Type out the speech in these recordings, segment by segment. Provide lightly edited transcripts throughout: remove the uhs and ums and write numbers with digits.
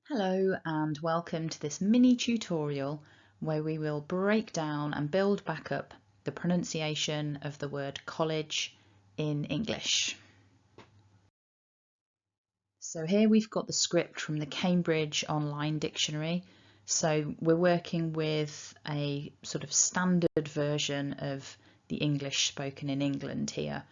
Hello and welcome to this mini tutorial where we will break down and build back up the pronunciation of the word college in English. So here we've got the script from the Cambridge Online Dictionary. So we're working with a sort of standard version of the English spoken in England here.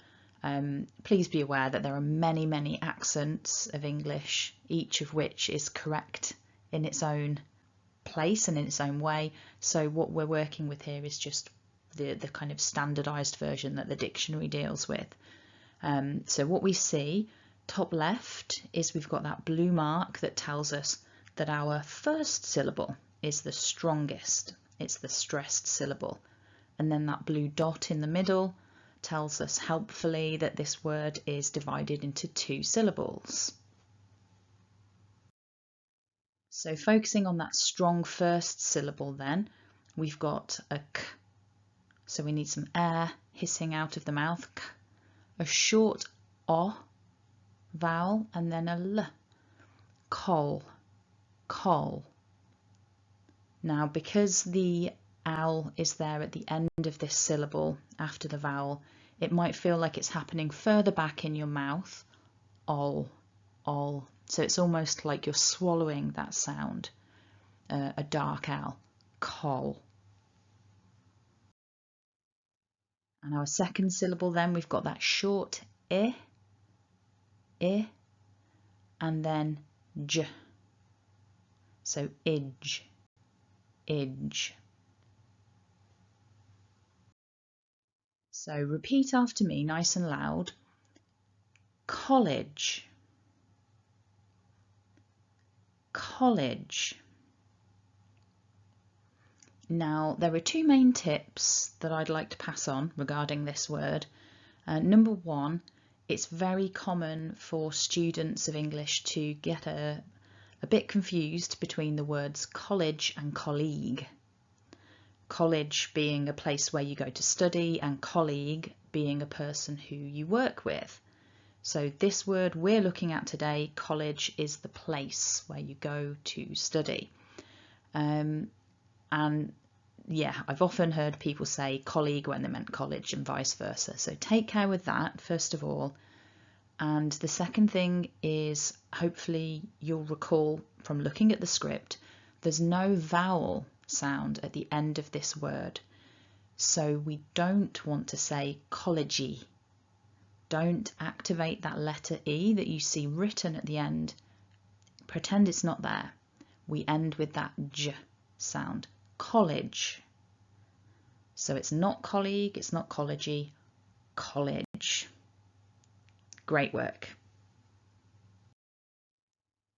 Please be aware that there are many accents of English, each of which is correct in its own place and in its own way. So what we're working with here is just the kind of standardized version that the dictionary deals with. So what we see top left is we've got that blue mark that tells us that our first syllable is the strongest. It's the stressed syllable. And then that blue dot in the middle tells us helpfully that this word is divided into two syllables. So focusing on that strong first syllable then, we've got a k, so we need some air hissing out of the mouth, k, a short o vowel and then a l, coal, coal. Now because the l is there at the end of this syllable after the vowel, it might feel like it's happening further back in your mouth, ol, ol. So it's almost like you're swallowing that sound, a dark L, coal. And our second syllable then, we've got that short I, and then j. So idge, idge. So repeat after me nice and loud. College, college. Now there are two main tips that I'd like to pass on regarding this word. Number one, it's very common for students of English to get a bit confused between the words college and colleague. College being a place where you go to study and colleague being a person who you work with. So this word we're looking at today, college, is the place where you go to study. And yeah, I've often heard people say colleague when they meant college and vice versa. So take care with that, first of all. And the second thing is, hopefully you'll recall from looking at the script, there's no vowel sound at the end of this word. So we don't want to say collegey. Don't activate that letter E that you see written at the end. Pretend it's not there. We end with that J sound. College. So it's not colleague, it's not collegey, college. Great work.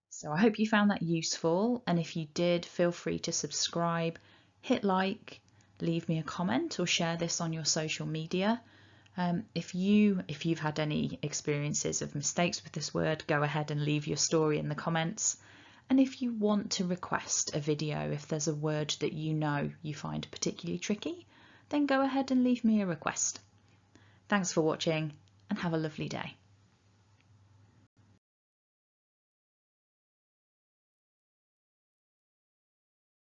So I hope you found that useful, and if you did, feel free to subscribe, hit like, leave me a comment or share this on your social media. If you've had any experiences of mistakes with this word, go ahead and leave your story in the comments. And if you want to request a video, if there's a word that you know you find particularly tricky, then go ahead and leave me a request. Thanks for watching and have a lovely day.